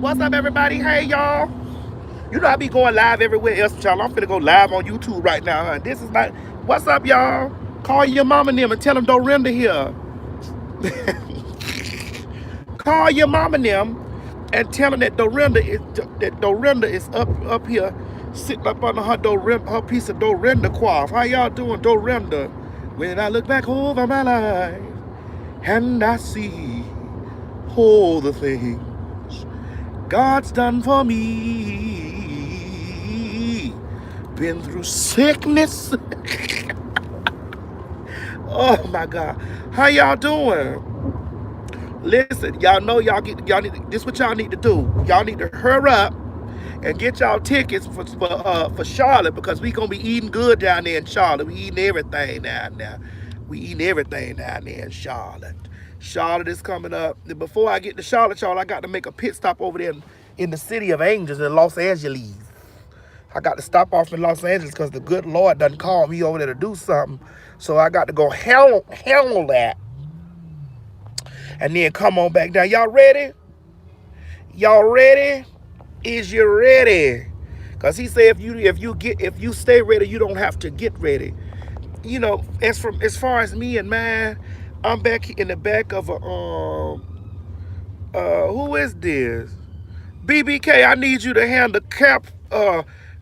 What's up, everybody? Hey, y'all. You know I be going live everywhere else, y'all. I'm finna go live on YouTube right now, huh? This is not. What's up, y'all? Call your mama and them and tell them don't render here. Call your mama and them and tell them that Dorinda is up here, sitting up under her piece of Dorinda quaff. How y'all doing, Dorinda? When I look back over my life and I see all the things God's done for me. Been through sickness. Oh my God. How y'all doing? Listen, y'all know y'all need this what y'all need to do. Y'all need to hurry up and get y'all tickets for Charlotte because we gonna be eating good down there in Charlotte. We eating everything down there. We eating everything down there in Charlotte. Charlotte is coming up. Before I get to Charlotte, y'all, I got to make a pit stop over there in the city of Angels in Los Angeles. I got to stop off in Los Angeles because the good Lord done called me over there to do something. So I got to go handle that and then come on back down. Y'all ready? Y'all ready? Is you ready? Cause he said if you stay ready, you don't have to get ready. You know, as far as me and mine, I'm back in the back of a who is this? BBK, I need you to handle Cap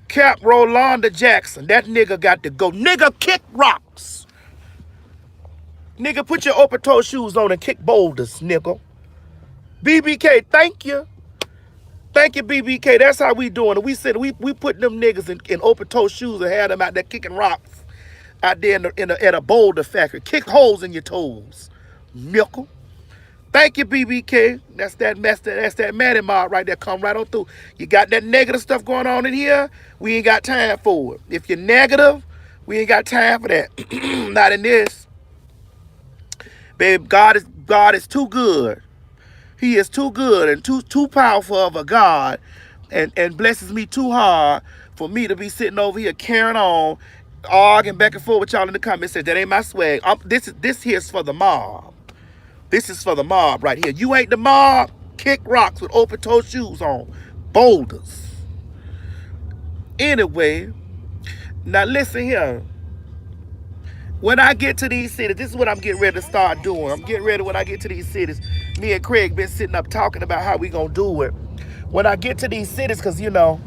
Rolanda Jackson. That nigga got to go. Nigga kick rocks. Nigga put your open toe shoes on and kick boulders, nigga. BBK, thank you. Thank you, BBK. That's how we doing it. We said we put them niggas in open toe shoes and had them out there kicking rocks out there at a boulder factory. Kick holes in your toes, nickel. Thank you, BBK. That's that Matty mob right there. Come right on through. You got that negative stuff going on in here. We ain't got time for it. If you're negative, we ain't got time for that. Not in this, babe. God is too good. He is too good and too powerful of a God, and blesses me too hard for me to be sitting over here carrying on, arguing back and forth with y'all in the comments. Said that ain't my swag. This here's for the mob. This is for the mob right here. You ain't the mob. Kick rocks with open toe shoes on, boulders. Anyway, now listen here. When I get to these cities, this is what I'm getting ready to start doing. I'm getting ready when I get to these cities. Me and Craig been sitting up talking about how we gonna do it. When I get to these cities, cause you know,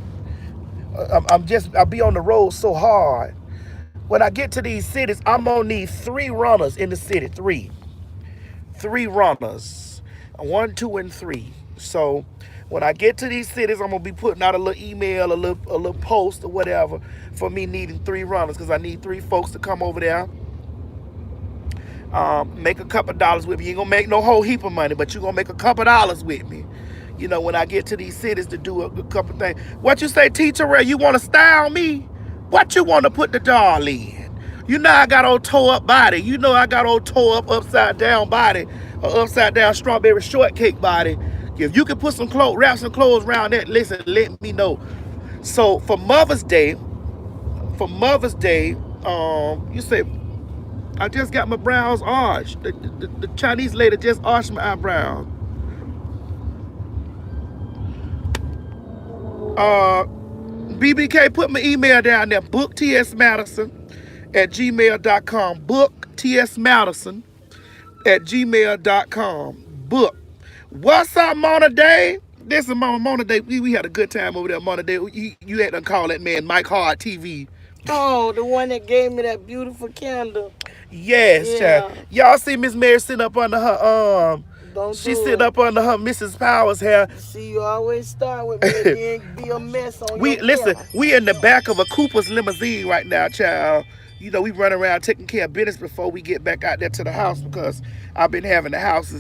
I'll be on the road so hard. When I get to these cities, I'm gonna need 3 runners in the city. Three runners. 1, 2, and 3. So when I get to these cities, I'm gonna be putting out a little email, a little post or whatever for me needing 3 runners, because I need 3 folks to come over there. Make a couple dollars with me. You ain't gonna make no whole heap of money, but you gonna make a couple dollars with me. You know, when I get to these cities to do a couple things. What you say, Teacher Ray? You wanna style me? What you wanna put the doll in? You know I got old toe up body. You know I got old toe up upside down body, or upside down strawberry shortcake body. If you can put some clothes, wrap some clothes around that, listen, let me know. So for Mother's Day, you say, I just got my brows arched. The Chinese lady just arched my eyebrows. BBK, put my email down there. booktsmadison@gmail.com. booktsmadison@gmail.com. Book. What's up, Mona Day? This is Mona Day. We had a good time over there, Mona Day. You had to call that man Mike Hard TV. Oh, the one that gave me that beautiful candle. Yes, child. Yeah. Y'all see Miss Mary sitting up under her Don't She's do sitting it. up under her Mrs. Powers hair. See, you always start with me and then be a mess on We your listen. hair. We in the back of a Cooper's limousine right now, child. You know, we run around taking care of business before we get back out there to the house, because I've been having the house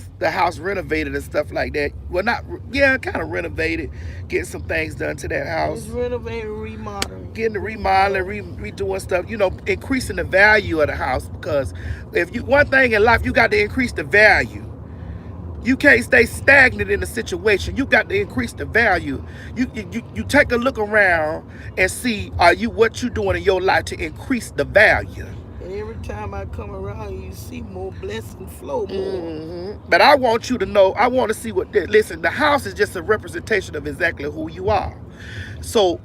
renovated and stuff like that. Well, not kind of renovated, getting some things done to that house, It's renovating, remodeling. getting the remodeling, redoing stuff. You know, increasing the value of the house, because if you one thing in life, you got to increase the value. You can't stay stagnant in a situation. You got to increase the value. You take a look around and see what you doing in your life to increase the value. And every every time I come around, you see more blessing flow more. But I want you to know, I want to see what listen, the house is just a representation of exactly who you are. So,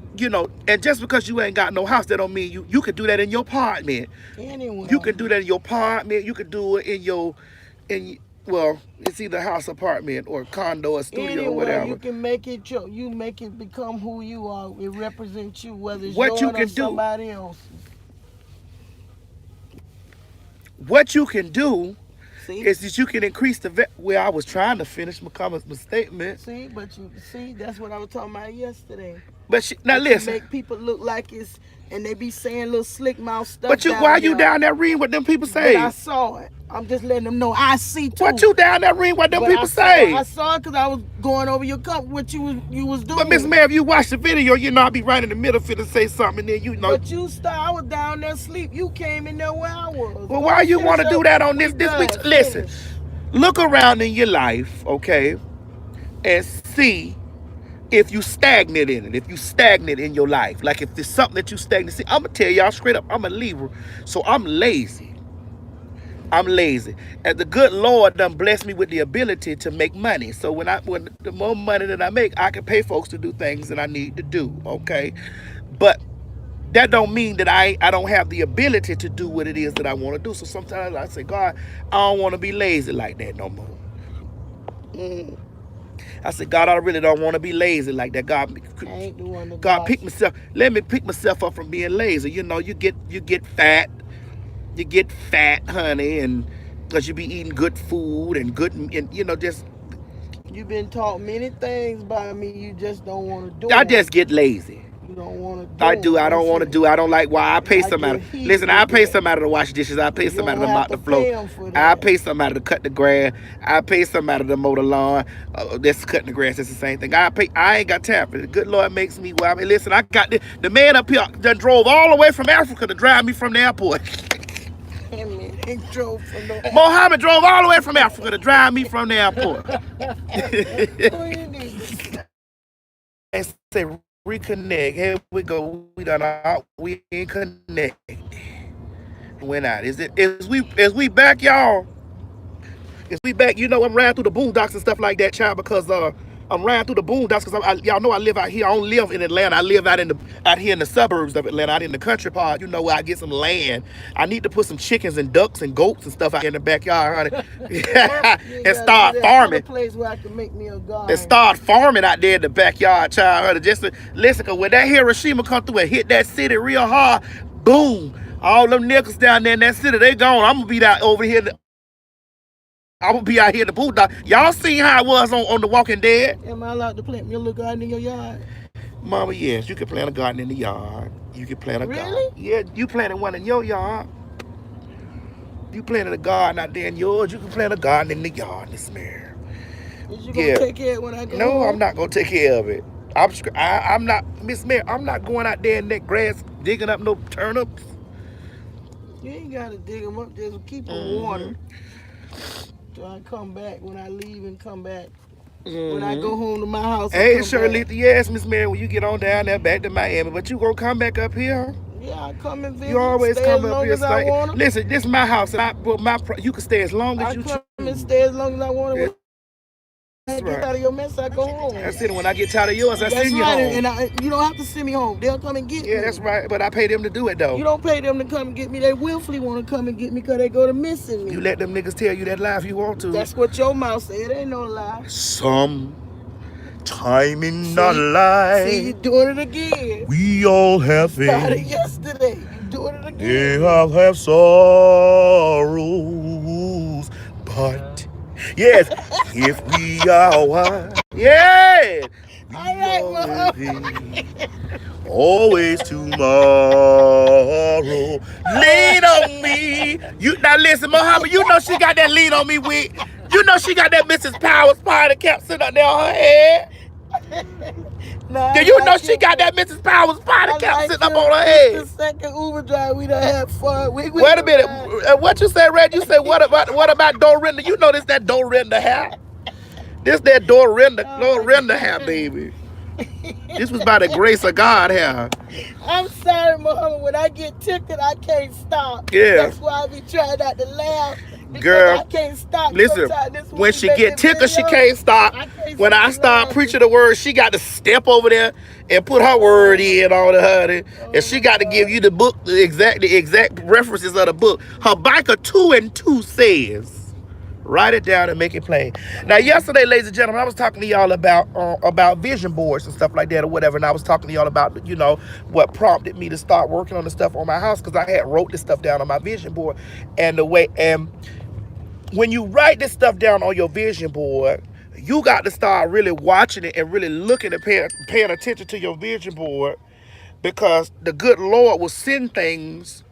and just because you ain't got no house, that don't mean you can do that in your apartment. Anyway. You can do that in your apartment. You can do it well, it's either house, apartment, or condo, or studio, or whatever. You can make it you make it become who you are. It represents you, whether it's what yours you can or somebody else's. What you can do See? is that you can increase the I was trying to finish my statement. See, that's what I was talking about yesterday. But now listen, make people look like it's, and they be saying little slick mouth stuff. But why you down there reading what them people say? But I saw it. I'm just letting them know I see too. What you down there reading what them people say? I saw it because I was going over what you was doing. But Miss Mary, if you watch the video, I be right in the middle for to say something, and then But I was down there asleep. You came in there where I was. Well, why you want to do that on this week? Listen, look around in your life, okay, and see if you stagnant in it, if you stagnant in your life. Like if there's something that you stagnant. See, I'm going to tell y'all straight up, I'm a Libra, so I'm lazy. And the good Lord done blessed me with the ability to make money. So when the more money that I make, I can pay folks to do things that I need to do, okay? But that don't mean that I don't have the ability to do what it is that I want to do. So sometimes I say, God, I don't want to be lazy like that no more. I said, God, I really don't want to be lazy like that. God, let me pick myself up from being lazy. You get fat. You get fat, honey, and because you be eating good food and just. You've been taught many things by me. You just don't want to do. I just get lazy. You don't want to do. I do. I don't want to do. I don't like why I pay somebody. Listen, I pay somebody to wash dishes. I pay somebody to mop the floor. I pay somebody to cut the grass. I pay somebody to mow the lawn. That's cutting the grass. That's the same thing. I ain't got time for it. The good Lord makes me. Well, listen, I got the man up here that drove all the way from Africa to drive me from the airport. Mohammed drove all the way from Africa to drive me from the airport. And say reconnect. Here we go. We ain't connected. Went out. Is we back, y'all? Is we back? I'm riding through the boondocks and stuff like that, child, because I'm riding through the boondocks because y'all know I live out here. I don't live in Atlanta. I live out here in the suburbs of Atlanta, out in the country part. Where I get some land. I need to put some chickens and ducks and goats and stuff out in the backyard, honey, and start farming. Place where I can make me a garden. And start farming out there in the backyard, child, honey. Just to listen, because when that Hiroshima come through and hit that city real hard, boom, all them niggas down there in that city, they gone. I'm gonna be out over here. I'm gonna be out here in the boondocks. Y'all seen how it was on The Walking Dead? Am I allowed to plant me a little garden in your yard? Mama, yes, you can plant a garden in the yard. You can plant a garden. Really? Yeah, you planted one in your yard. You planted a garden out there in yours. You can plant a garden in the yard, Miss Mary. Is you gonna take care of it when I go? No, I'm not gonna take care of it. I'm not, Miss Mary. I'm not going out there in that grass digging up no turnips. You ain't gotta dig them up. Just keep them watered. Till I come back, when I leave and come back. When I go home to my house. Hey, Shirley, yes, Miss Mary, when you get on down there back to Miami, but you gonna come back up here? Yeah, I come and visit. You always come up here. Listen, this is my house, and you can stay as long as you choose. I come and stay as long as I want to. When I get right. out of your mess, I go home. That's it. When I get tired of yours, I send you home. And you don't have to send me home. They'll come and get me. Yeah, that's right. But I pay them to do it, though. You don't pay them to come and get me. They willfully want to come and get me because they go to missing me. You let them niggas tell you that lie if you want to. That's what your mouth said. It ain't no lie. Some time in our life. See, you doing it again. We all have it. Started yesterday. You doing it again. We all have sorrows, but yes, if we are wise, yeah, always tomorrow. Lean on me. Now listen, Muhammad, she got that lean on me wig. She got that Mrs. Powers spider cap sitting up there on her head. She got that Mrs. Powers spider cap sitting up on her head. The second Uber drive, we done had fun. Wait a minute. What you say, Red? You say what about Dorinda? You know this that Dorinda hat. This that Dorinda hat, baby. This was by the grace of God here. I'm sorry, Muhammad. When I get tickled, I can't stop. Yeah. That's why I be trying not to laugh. Because Girl, I can't stop. listen, Sometimes when she get tickled, she can't stop. When I start preaching the word, she got to step over there and put her word in on the honey. And she got to give you the book, the exact references of the book. Habakkuk 2:2 says, write it down and make it plain. Now, yesterday, ladies and gentlemen, I was talking to y'all about vision boards and stuff like that or whatever, and I was talking to y'all about, you know, what prompted me to start working on the stuff on my house, because I had wrote this stuff down on my vision board. And when you write this stuff down on your vision board, you got to start really watching it and really looking and paying attention to your vision board, because the good Lord will send things.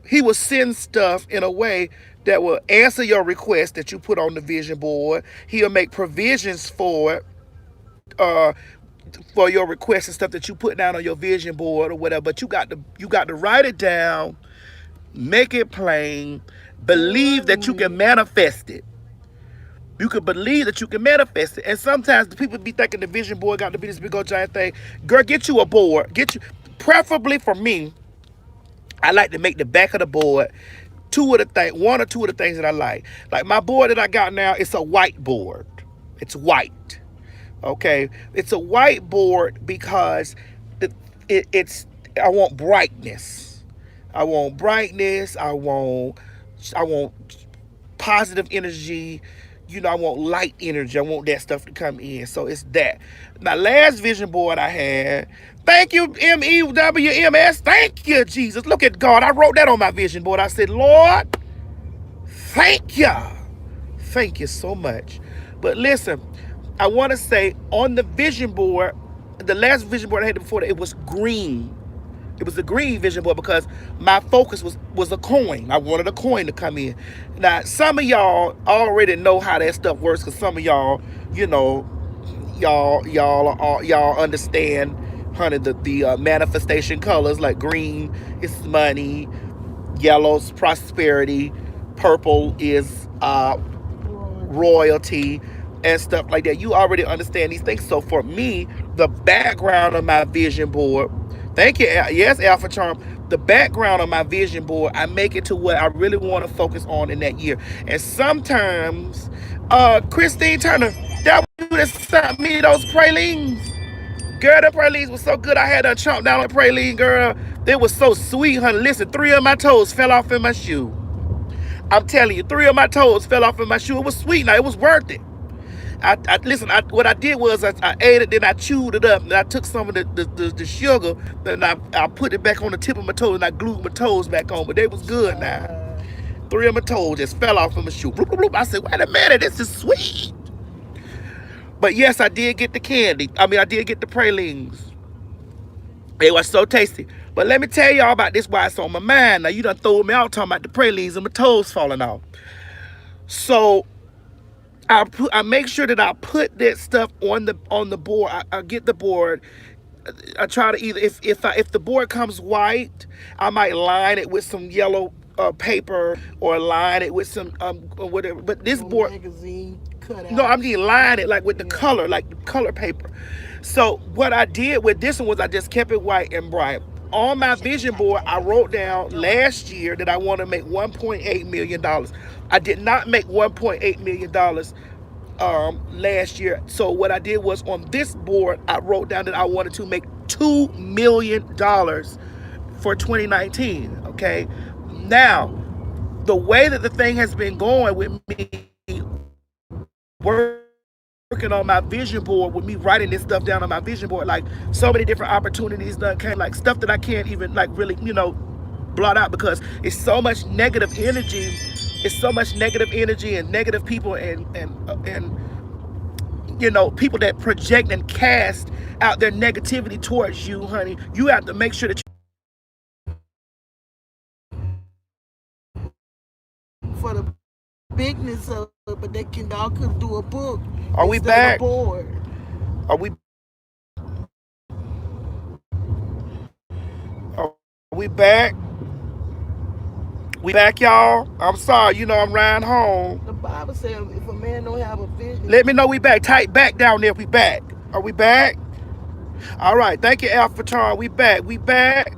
He will send stuff in a way that will answer your request that you put on the vision board. He'll make provisions uh, for your requests and stuff that you put down on your vision board or whatever. But you got to write it down, make it plain, believe that you can manifest it. You can believe that you can manifest it. And sometimes the people be thinking the vision board got to be this big old giant thing. Girl, get you a board. Preferably for me, I like to make the back of the board one or two of the things that I like. Like my board that I got now, it's a white board. It's white. Okay? It's a white board because it's I want brightness. I want brightness. I want positive energy. You know, I want light energy. I want that stuff to come in. So it's that. My last vision board I had, thank you, MEWMS. Thank you, Jesus. Look at God. I wrote that on my vision board. I said, Lord, thank you. Thank you so much. But listen, I want to say on the vision board, the last vision board I had before that, it was green. It was a green vision board because my focus was a coin. I wanted a coin to come in. Now, some of y'all already know how that stuff works, because some of y'all, you know, y'all understand, honey, the manifestation colors. Like green is money, yellow's prosperity, purple is royalty, and stuff like that. You already understand these things. So for me, the background of my vision board, thank you, yes, Alpha Charm, the background of my vision board, I make it to what I really want to focus on in that year. And sometimes, Christine Turner, that was you that sent me those pralines. Girl, the pralines was so good. I had to chomp down on the praline, girl. They was so sweet, honey. Listen, 3 of my toes fell off in my shoe. I'm telling you, 3 of my toes fell off in my shoe. It was sweet. Now, it was worth it. What I did was I ate it, then I chewed it up, and I took some of the sugar, and I put it back on the tip of my toes, and I glued my toes back on. But they was good now. 3 of my toes just fell off of my shoe. Bloop, bloop, bloop. I said, wait a minute, this is sweet. But yes, I did get the candy. I did get the pralines. It was so tasty. But let me tell y'all about this, why it's on my mind. Now, you done throw me out talking about the pralines and my toes falling off. So I make sure that I put that stuff on the board. I get the board. I try to either, if the board comes white, I might line it with some yellow paper, or line it with some whatever. But this board, magazine cut out. no, I'm just line it like with the color, like the color paper. So what I did with this one was I just kept it white and bright. On my vision board, I wrote down last year that I want to make $1.8 million. I did not make $1.8 million last year. So what I did was on this board, I wrote down that I wanted to make $2 million for 2019. Okay. Now, the way that the thing has been going with me working on my vision board, with me writing this stuff down on my vision board, like so many different opportunities that came, like stuff that I can't even like really, blot out, because it's so much negative energy. It's so much negative energy and negative people and people that project and cast out their negativity towards you, honey. You have to make sure that for the bigness of it, but y'all could do a book. Are we back? Board. Are we back? We back, y'all? I'm sorry, I'm riding home. The Bible says if a man don't have a vision. Let me know we back. Type back down there if we back. Are we back? All right, thank you, Alpha Tar. We back. We back.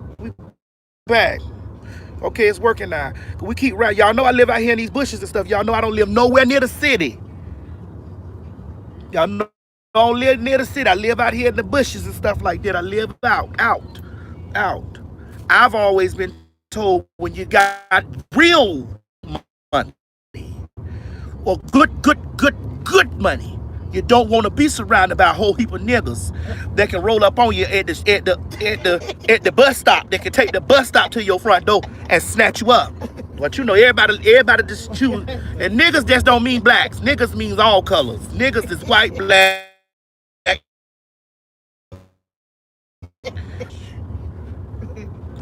Okay, it's working now. We keep right. Y'all know I live out here in these bushes and stuff. Y'all know I don't live nowhere near the city. Y'all know I don't live near the city. I live out here in the bushes and stuff like that. I live out. I've always been told when you got real money or good money, you don't want to be surrounded by a whole heap of niggas that can roll up on you at the bus stop. That can take the bus stop to your front door and snatch you up. But you know, everybody just choose. And niggas just don't mean blacks. Niggas means all colors. Niggas is white, black.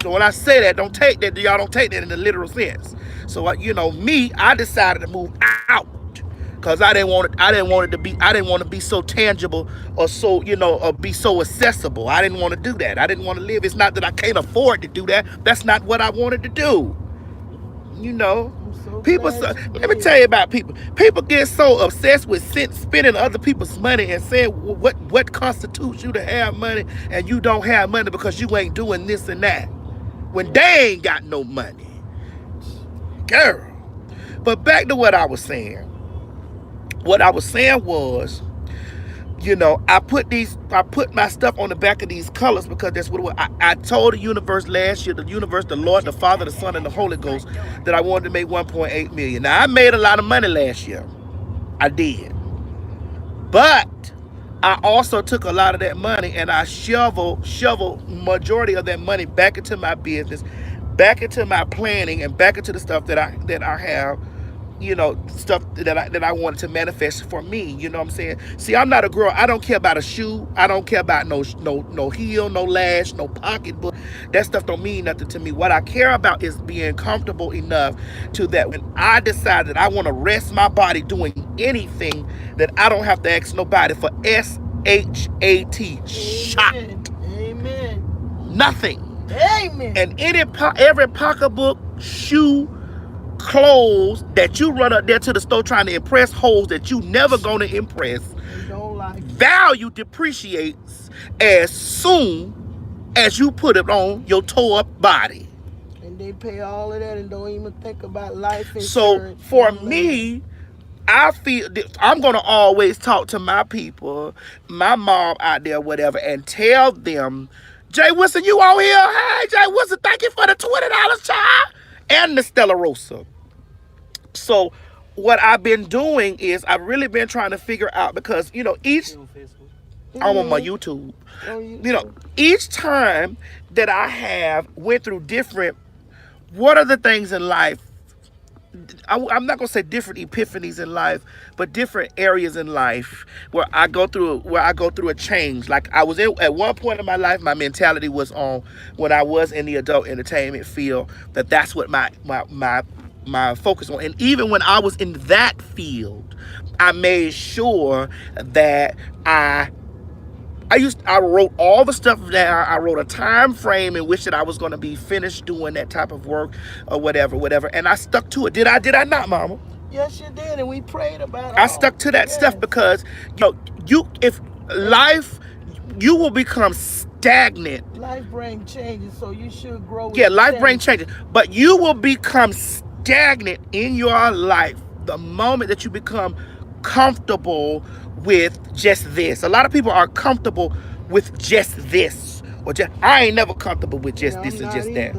So when I say that, don't take that. Y'all don't take that in the literal sense. So you know, me, I decided to move out because I didn't want to be so tangible or so, you know, or be so accessible. I didn't want to do that. I didn't want to live. It's not that I can't afford to do that. That's not what I wanted to do. You know, people. Let me tell you about people. People get so obsessed with spending other people's money and saying what constitutes you to have money, and you don't have money because you ain't doing this and that when they ain't got no money, girl. But back to what I was saying. What I was saying was, you know, I put my stuff on the back of these colors because that's what I told the universe last year, the universe, the Lord, the Father, the Son, and the Holy Ghost, that I wanted to make 1.8 million. Now I made a lot of money last year. I did. But I also took a lot of that money and I shoveled majority of that money back into my business, back into my planning, and back into the stuff that I have, you know, stuff that I wanted to manifest for me. You know what I'm saying? See, I'm not a girl. I don't care about a shoe. I don't care about no heel, no lash, no pocketbook. That stuff don't mean nothing to me. What I care about is being comfortable enough to that when I decide that I want to rest my body doing anything, that I don't have to ask nobody for SHAT. Shot. Amen. Nothing. Amen. And every pocketbook, shoe, clothes that you run up there to the store trying to impress hoes that you never gonna impress, don't like value depreciates as soon as you put it on your tore up body. And they pay all of that and don't even think about life insurance. So for me, I feel I'm gonna always talk to my people, my mom out there, whatever, and tell them, Jay Wilson, you on here? Hey, Jay Wilson, thank you for the $20, child, and the Stella Rosa. So what I've been doing is I've really been trying to figure out, because, you know, I'm on my YouTube. You know, each time that I have went through different, what are the things in life, I'm not gonna say different epiphanies in life, but different areas in life where I go through a change. Like I was at one point in my life, my mentality was on, when I was in the adult entertainment field, that's what my focus on. And even when I was in that field, I made sure that I wrote all the stuff down. I wrote a time frame in which that I was going to be finished doing that type of work or whatever, and I stuck to it. Did I not, Mama? Yes, you did, and we prayed about it. I stuck to that stuff because, you know, if life, you will become stagnant. Life brings changes, so you should grow. Yeah, life brings changes, but you will become stagnant in your life the moment that you become comfortable with just this. A lot of people are comfortable with just this, or just, I ain't never comfortable with just this and just that.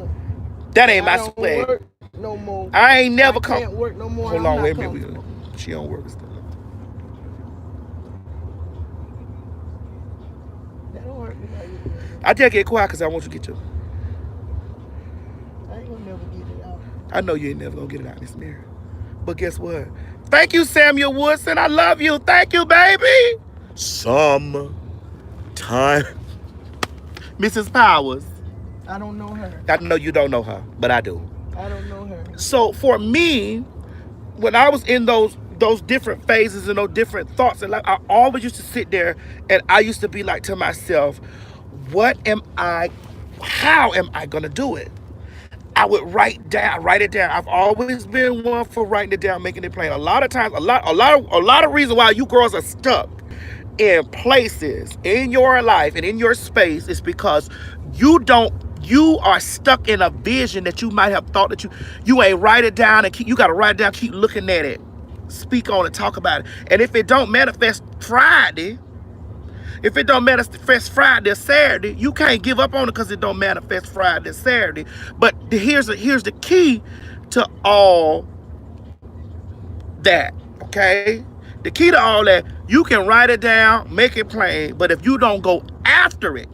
That ain't my swag. No more. I ain't never can't work no more. Hold on, wait a minute. She don't work still. That don't hurt me like you. I just get quiet because I want you to get your. I ain't gonna never get it out. I know you ain't never gonna get it out in this mirror. But guess what? Thank you, Samuel Woodson. I love you. Thank you, baby. Some time. Mrs. Powers. I don't know her. I know you don't know her, but I do. I don't know her. So for me, when I was in those different phases and those different thoughts, and like, I always used to sit there and I used to be like to myself, how am I gonna do it? I would write it down. I've always been one for writing it down, making it plain. A lot of times, a lot of reasons why you girls are stuck in places in your life and in your space is because you are stuck in a vision that you might have thought that you ain't write it down and you got to write it down, keep looking at it, speak on it, talk about it. And if it don't manifest Friday, if it don't manifest Friday or Saturday, you can't give up on it because it don't manifest Friday or Saturday. But here's the key to all that, okay? The key to all that, you can write it down, make it plain, but if you don't go after it,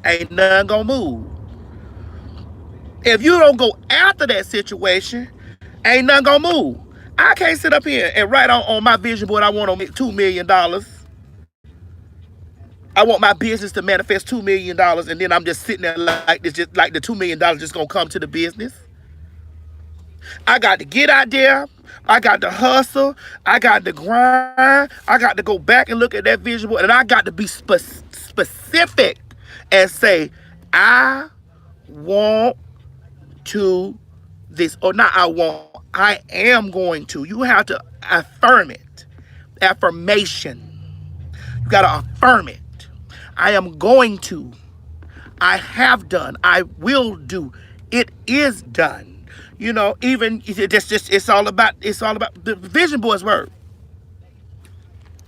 ain't nothing gonna move. If you don't go after that situation, ain't nothing gonna move. I can't sit up here and write on my vision board, I want to make $2 million. I want my business to manifest $2 million, and then I'm just sitting there like this, just like the $2 million just gonna come to the business. I got to get out there. I got to hustle. I got to grind. I got to go back and look at that vision board, and I got to be specific and say, I want to this, or not I want, I am going to. You have to affirm it. Affirmation. You got to affirm it. I am going to. I have done. I will do. It is done. You know, even it's all about the vision boards work.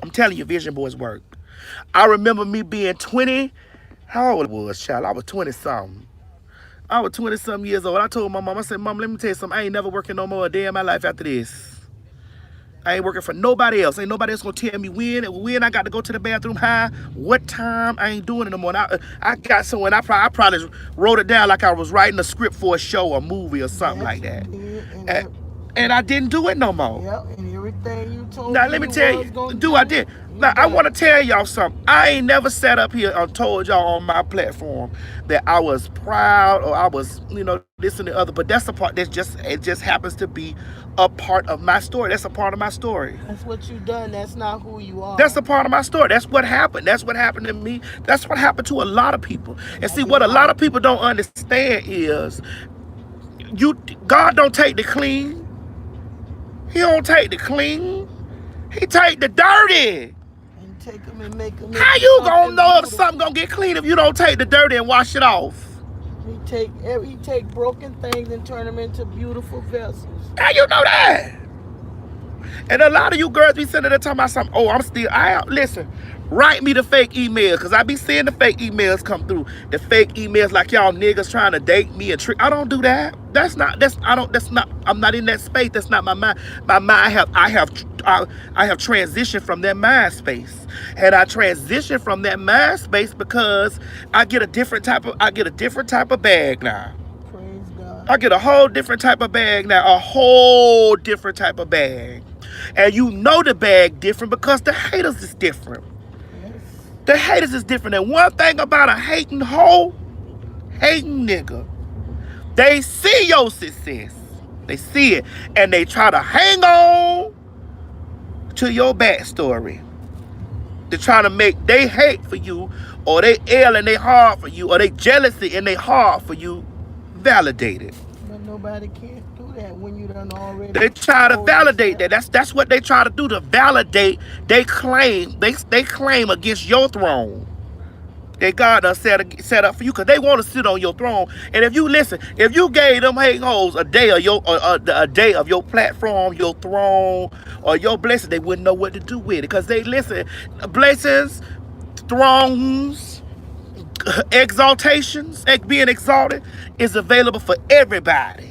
I'm telling you, vision boards work. I remember me being 20. How old was, child? I was 20 something. I was 20 something years old. I told my mom, I said, Mom, let me tell you something. I ain't never working no more a day in my life after this. I ain't working for nobody else. Ain't nobody else gonna tell me when I got to go to the bathroom, what time. I ain't doing it no more. I got someone. I probably wrote it down like I was writing a script for a show or movie or something like that. And I didn't do it no more. Yep, and everything you told now, let me tell you, I did. Now, I want to tell y'all something. I ain't never sat up here and told y'all on my platform that I was proud or I was, this and the other. But that's a part it just happens to be a part of my story. That's a part of my story. That's what you done. That's not who you are. That's a part of my story. That's what happened. That's what happened to me. That's what happened to a lot of people. And see, what a lot of people don't understand is God don't take the clean. He don't take the clean. He take the dirty. And take them and make them. How you gonna know if something gonna get clean if you don't take the dirty and wash it off? He take broken things and turn them into beautiful vessels. How you know that? And a lot of you girls be sitting there talking about something. Oh, listen. Write me the fake email, because I be seeing the fake emails come through. The fake emails like y'all niggas trying to date me and trick. I don't do that. I'm not in that space. That's not my mind. My mind I have transitioned from that mind space. And I transitioned from that mind space because I get a different type of bag now. Praise God. I get a whole different type of bag now. A whole different type of bag. And you know the bag different because the haters is different. The haters is different. And one thing about a hating hoe, hating nigga, they see your success. They see it. And they try to hang on to your backstory. They're trying to make they hate for you, or they ill and they hard for you, or they jealousy and they hard for you validated. But nobody can't do that when you done already. They try to validate that. That's what they try to do, to validate they claim. They claim against your throne that God done set up for you, because they want to sit on your throne. And if you gave them hating hoes a day of your platform, your throne, or your blessing, they wouldn't know what to do with it. Because blessings, thrones, exaltations, being exalted is available for everybody.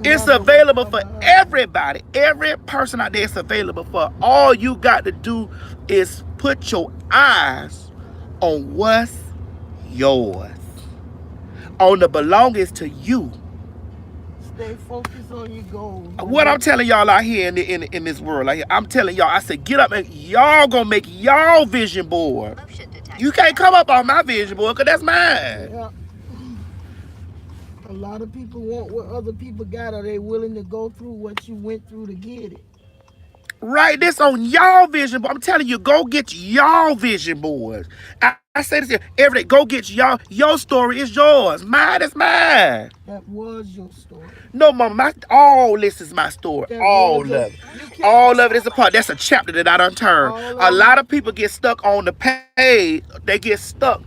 It's available for everybody. Every person out there is available for. All you got to do is put your eyes on what's yours, on the belongings to you. Stay focused on your goals. What I'm telling y'all out here in this world, out here, I'm telling y'all, I said, get up and y'all gonna make y'all vision board. You can't come up on my vision board, because that's mine. Yeah. A lot of people want what other people got. Are they willing to go through what you went through to get it? Write this on y'all vision board. I'm telling you, go get y'all vision boards. I say this here every day. Go get y'all. Your story is yours. Mine is mine. That was your story. No, mama, all this is my story. That All was of your, it. you can't, All of it is a part. That's a chapter that I done turned. all A of lot of people get stuck on the page. They get stuck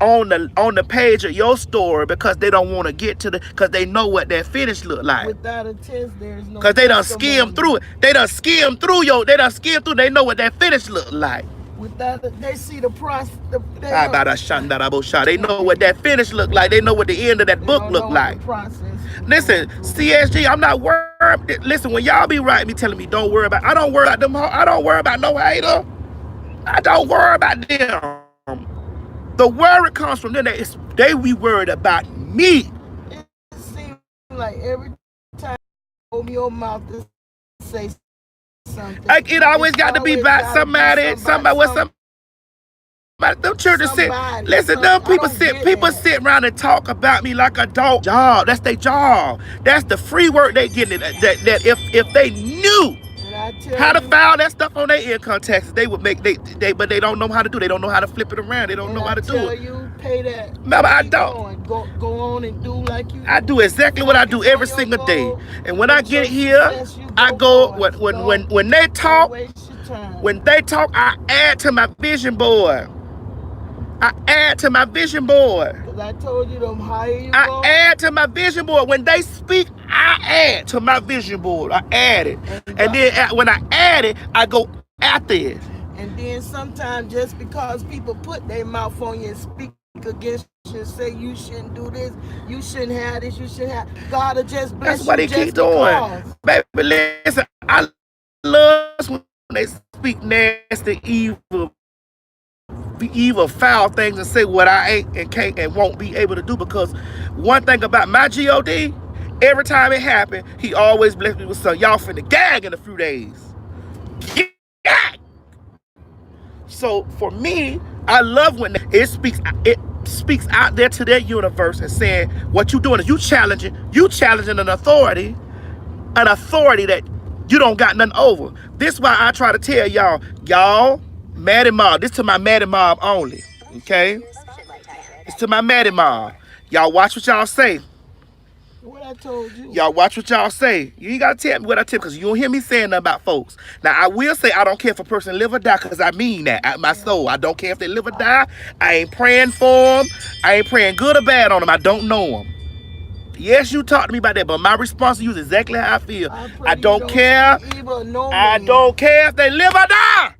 on the page of your story because they don't want to get to the, because they know what that finish look like. without a test, there's no Because they done testimony. skim through it. They done skim through your, they done skim through, they know what that finish look like. Without a, they see the process. They They know what that finish look like. They know what the end of that book don't look know like. the process. Listen, CSG, I'm not worried. Listen, when y'all be writing me telling me don't worry about, I don't worry about them. I don't worry about no hater. I don't worry about them. The worry comes from them. They be worried about me. It seems like every time you open your mouth to say something, Like it always got to be about somebody with some. But them children sit, listen, them people sit around and talk about me like a dog. Job, that's their job. That's the free work they getting. That if they knew how to file that stuff on their income taxes, they would make but they don't know how to do. They don't know how to flip it around. They don't know how to do it. You pay that. Remember, I don't. Go on and do like you. I do exactly what I do every single day. And when I get here, I go when they talk. When they talk, I add to my vision board. I add to my vision board. Because I told you them higher you I go. add to my vision board. When they speak, I add to my vision board. I add it. And then when I add it, I go after it. And then sometimes just because people put their mouth on you and speak against you, say you shouldn't do this, you shouldn't have this, you shouldn't have, God will just bless you. That's what he keep doing. Baby, listen, I love when they speak nasty, evil, foul things and say what I ain't and can't and won't be able to do. Because one thing about my God, every time it happened, he always blessed me with some y'all finna gag in a few days. Gag! So for me, I love when it speaks out there to their universe and saying what you doing is you challenging an authority that you don't got nothing over. This is why I try to tell y'all, Maddie Mob. This to my Maddie Mob only. Okay? It's to my Maddie Mob. Y'all watch what y'all say. What I told you. Y'all watch what y'all say. You ain't gotta tell me what I tell, because you don't hear me saying nothing about folks. Now I will say I don't care if a person live or die, because I mean that at my soul. I don't care if they live or die. I ain't praying for them. I ain't praying good or bad on them. I don't know them. Yes, you talk to me about that, but my response to you is exactly how I feel. I don't care. I don't care if they live or die.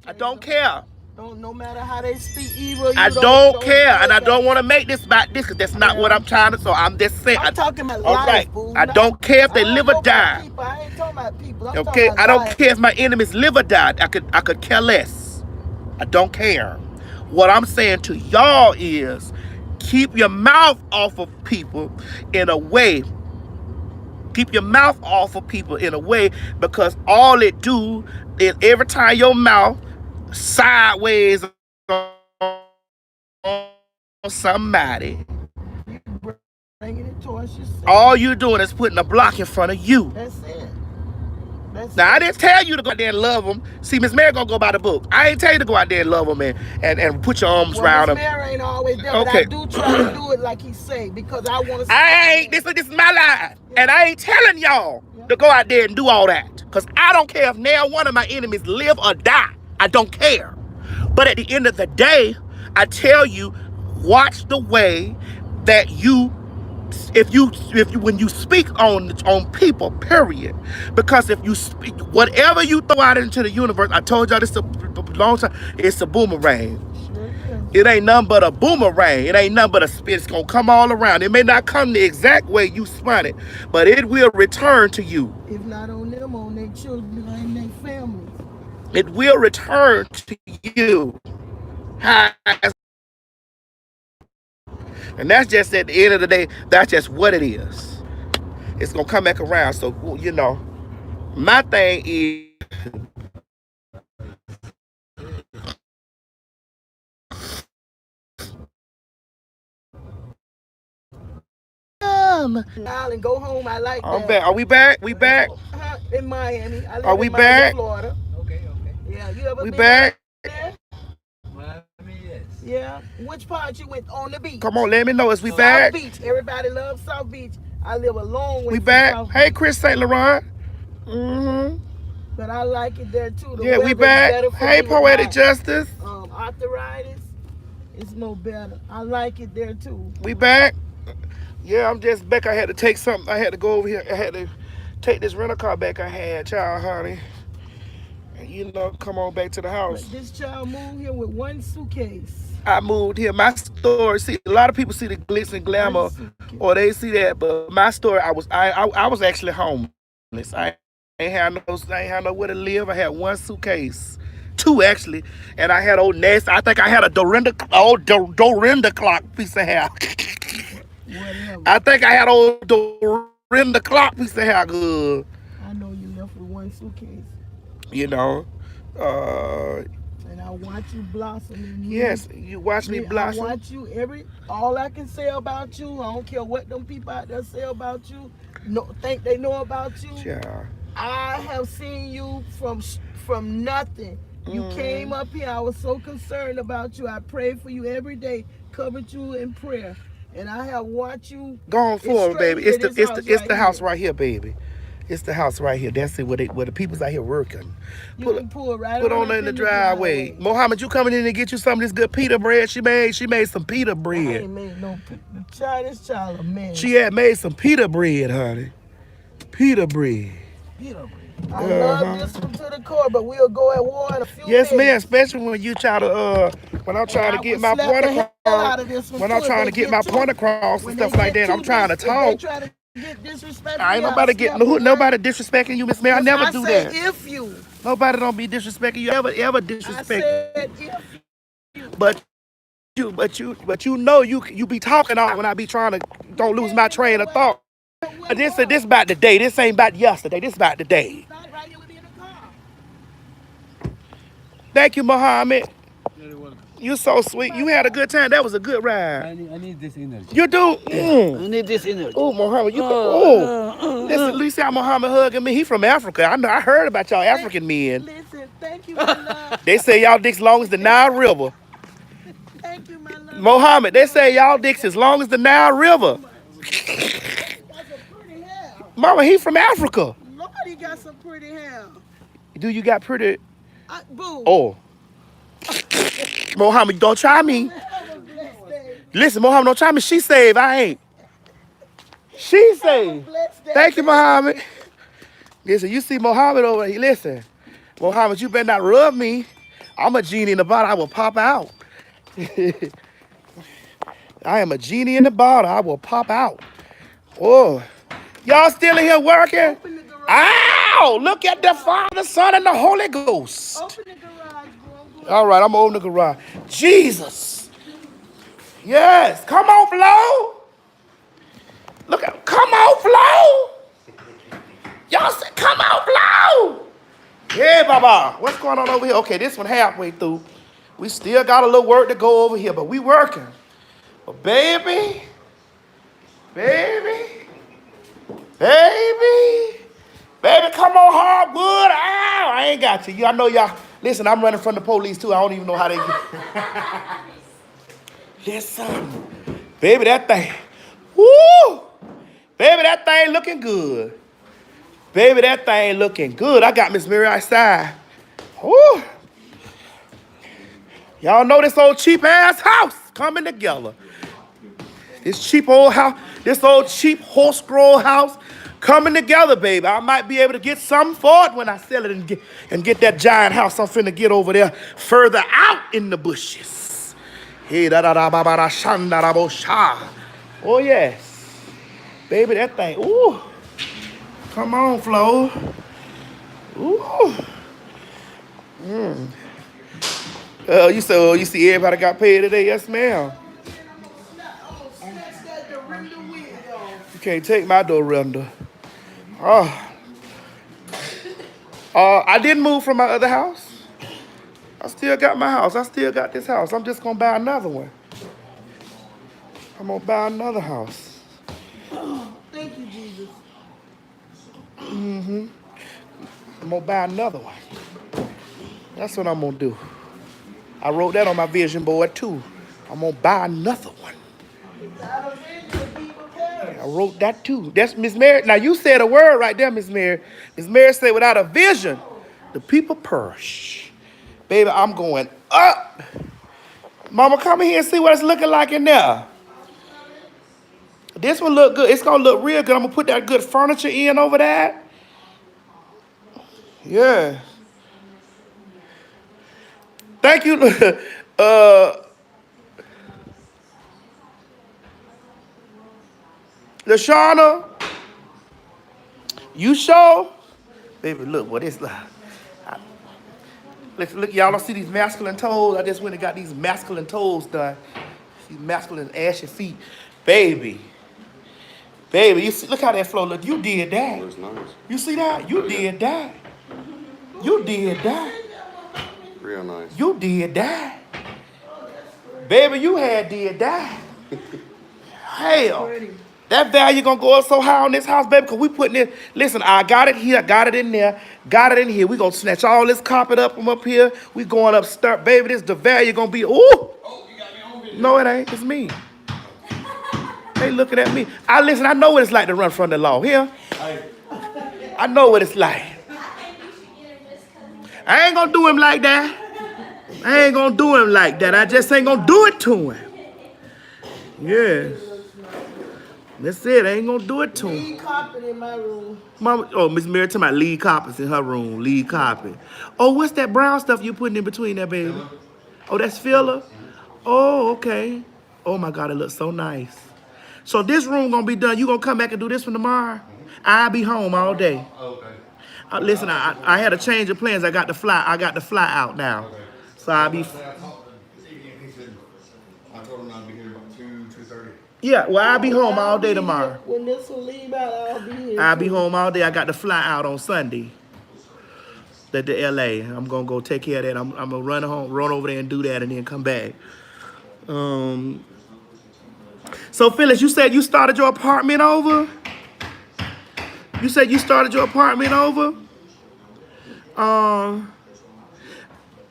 I don't care. No matter how they speak evil, I don't care, and I don't want to make this about this, because that's not what I'm trying to. So I'm just saying. I'm talking about all right. I don't care if they live or die. I ain't talking about people. Okay, I don't care if my enemies live or die. I could care less. I don't care. What I'm saying to y'all is, keep your mouth off of people in a way. Keep your mouth off of people in a way, because all it do is every time your mouth sideways on somebody, all you doing is putting a block in front of you. That's it. Now, I didn't tell you to go out there and love them. See, Miss Mary gonna go by the book. I ain't tell you to go out there and love them and put your arms around them. Miss Mary ain't always there, but I do try to do it like he say, because I want to. I ain't. This is my life, and I ain't telling y'all to go out there and do all that, because I don't care if now one of my enemies live or die. I don't care. But at the end of the day, I tell you, watch the way that you. If you when you speak on people, period, because if you speak whatever you throw out into the universe, I told y'all this a long time, it's a boomerang. It ain't nothing but a boomerang. It ain't nothing but a spin. It's gonna come all around. It may not come the exact way you spun it, but it will return to you. If not on them, on their children, on their families. It will return to you. And that's just at the end of the day, that's just what it is. It's gonna come back around. So, you know, my thing is, And go home. I like that. I'm back. Are we back? We back? in Miami. I Are live we in Miami, back? Florida. Okay, okay. Yeah, you ever We been down back? there? Miami, yes. Yeah. Which part you went on the Come beach? on, let me know. Is we No. South back? Beach. Everybody loves South Beach. I live a long We way from back? South Hey, Beach, Chris St. Laurent. Mm-hmm. but I like it there too. The Yeah, we weather is back. better for Hey, me with Poetic my Justice. arthritis. It's more better. I like it there too. We back. Yeah, I'm just back. I had to take something. I had to go over here. I had to take this rental car back I had, child, honey. And come on back to the house. But this child moved here with one suitcase. I moved here. My story. See, a lot of people see the glitz and One glamour, suitcase. or they see that, but my story, I was actually homeless. I ain't had nowhere to live. I had one suitcase, two actually, and I had old nasty. I think I had a Dorinda clock piece of hair. Whatever. I think I had old Dorinda clock piece of hair. Good, I know you left with one suitcase. you know. Uh, And I watch you blossom. And yes, you watch me I blossom. watch you all I can say about you. I don't care what them people out there say about you. No, think they know about you. Yeah. I have seen you from nothing. You came up here. I was so concerned about you. I prayed for you every day, covered you in prayer, and I have watched you. Go on forward, baby. It's The house right here, baby. It's the house right here. That's it. Where the people's out here working. You can pull right Put on up in the driveway. Mohammed, you coming in and get you some of this good pita bread she made? She made some pita I bread. ain't made no child. This child a man. She had made some pita bread, honey. Pita bread. I love this one to the core, but we'll go at war in a few Yes, minutes. ma'am. Especially when you try to when I'm trying to get my point across. When I'm trying to get my point across and stuff like that, I'm trying to talk. Try to get disrespectful. I ain't nobody nobody disrespecting you, Miss May. I never do that. If you, Nobody don't be disrespecting you. Ever I disrespect. said if. But you know you be talking out when I be trying to don't lose my train of thought. This about the day. This ain't about yesterday. This about the day. Right here with me in the car. Thank you, Muhammad. Very welcome. You so sweet. You had a good time. That was a good I ride. need this energy. You do? I need this energy. Oh, Muhammad, listen, you see how Muhammad hugging me? He from Africa. I heard about y'all African men. Listen, thank you, my love. They say y'all dicks long as the Nile River. Thank you, my love. Muhammad, they say y'all dicks as long as the Nile River. That's a pretty hair. Mama, he from Africa. Lordy got some pretty hair. Do you got pretty? Boo. Oh. Muhammad, don't try me. Have a blessed day. Listen, Muhammad, don't try me. She saved. I ain't. She saved. Blessed day. Thank you, Muhammad. Listen, you see Muhammad over here. Listen, Muhammad, you better not rub me. I'm a genie in the bottle. I will pop out. I am a genie in the bottle. I will pop out. Oh, y'all still in here working? Open the garage. Ow! Look at the Father, Son, and the Holy Ghost. Open the garage, bro. All right, I'm gonna open the garage. Jesus. Yes. Come on, Flo. Look at. Come on, Flo. Y'all said, come on, Flo. Yeah, Baba. What's going on over here? Okay, this one halfway through. We still got a little work to go over here, but we working. But baby, come on, hardwood. Ow, I ain't got you. I know y'all. Listen, I'm running from the police too. I don't even know how they get. Listen, baby, that thing. Woo! Baby, that thing looking good. Baby, that thing looking good. I got Miss Mary outside. Woo! Y'all know this old cheap ass house coming together. This cheap old house, this old cheap horse scroll house coming together, baby. I might be able to get something for it when I sell it and get that giant house I'm finna get over there further out in the bushes. Hey, da da da ba ba da shan da da bo sha. Oh yes, baby, that thing. Ooh, come on, Flo. Ooh. You see everybody got paid today? Yes, ma'am. You can't take my Dorinda. I didn't move from my other house. I still got my house. I still got this house. I'm just gonna buy another one. I'm gonna buy another house. Thank you, Jesus. I'm gonna buy another one. That's what I'm gonna do. I wrote that on my vision board too. I'm gonna buy another one. Without a vision, people perish. I wrote that too. That's Miss Mary. Now you said a word right there, Miss Mary. Miss Mary said, without a vision, the people perish. Baby, I'm going up. Mama, come in here and see what it's looking like in there. This one look good. It's gonna look real good. I'm gonna put that good furniture in over there. Yeah. Thank you. LaShawna, you show? Baby, look what it's like. Look, y'all don't see these masculine toes? I just went and got these masculine toes done. These masculine ashy feet. Baby. Baby, you see, look how that flow look. You did that. Looks nice. You see that? You did that. You did that. Real nice. You did that. Baby, you had did that. Hell. That value gonna go up so high on this house, baby, because we putting it. Listen, I got it here, I got it in there, got it in here. We gonna snatch all this carpet up from up here. We going up, start, baby. This the value gonna be. Ooh. Oh, you got me on video. No, it ain't. It's me. They looking at me. I know what it's like to run from the law. Here. I know what it's like. I ain't gonna do him like that. I ain't gonna do him like that. I just ain't gonna do it to him. Yes. That's it. I ain't gonna do it to him. Leave carpet in my room. Mama, oh, Miss Mary talking about lead carpets in her room. Lead carpet. Oh, what's that brown stuff you putting in between there, baby? Oh, that's filler? Oh, okay. Oh my God, it looks so nice. So this room gonna be done. You gonna come back and do this one tomorrow? I'll be home all day. Okay. Listen, I had a change of plans. I got to fly out now. So I'll be. I told him I'd be here about 2:30. Yeah, well, I'll be home all day tomorrow. When this will leave out, I'll be here. I'll be home all day. I got to fly out on Sunday. To LA. I'm gonna go take care of that. I'm gonna run over there and do that, and then come back. So Phyllis, you said you started your apartment over? You said you started your apartment over?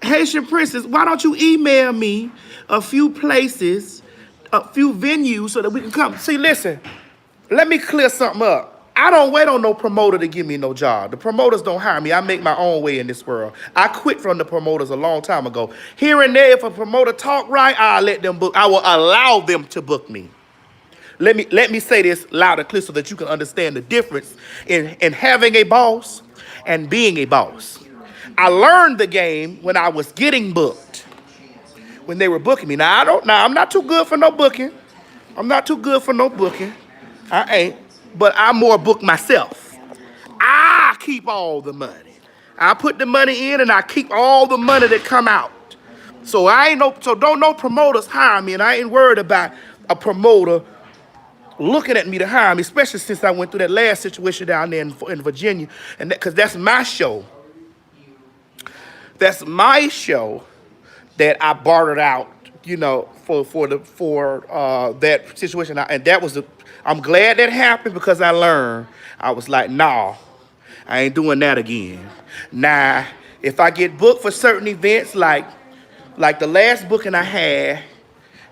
Haitian Princess, why don't you email me a few places, a few venues so that we can come? See, listen, let me clear something up. I don't wait on no promoter to give me no job. The promoters don't hire me. I make my own way in this world. I quit from the promoters a long time ago. Here and there, if a promoter talk right, I'll let them book. I will allow them to book me. Let me say this loud and clear so that you can understand the difference in having a boss and being a boss. I learned the game when I was getting booked, when they were booking me. Now, I'm not too good for no booking. I'm not too good for no booking. I ain't. But I more book myself. I keep all the money. I put the money in and I keep all the money that come out. So don't no promoters hire me, and I ain't worried about a promoter looking at me to hire me, especially since I went through that last situation down there in Virginia, and because that's my show. That's my show that I bartered out, for that situation, and that was I'm glad that happened because I learned. I was like, nah, I ain't doing that again. Nah, if I get booked for certain events, like the last booking I had,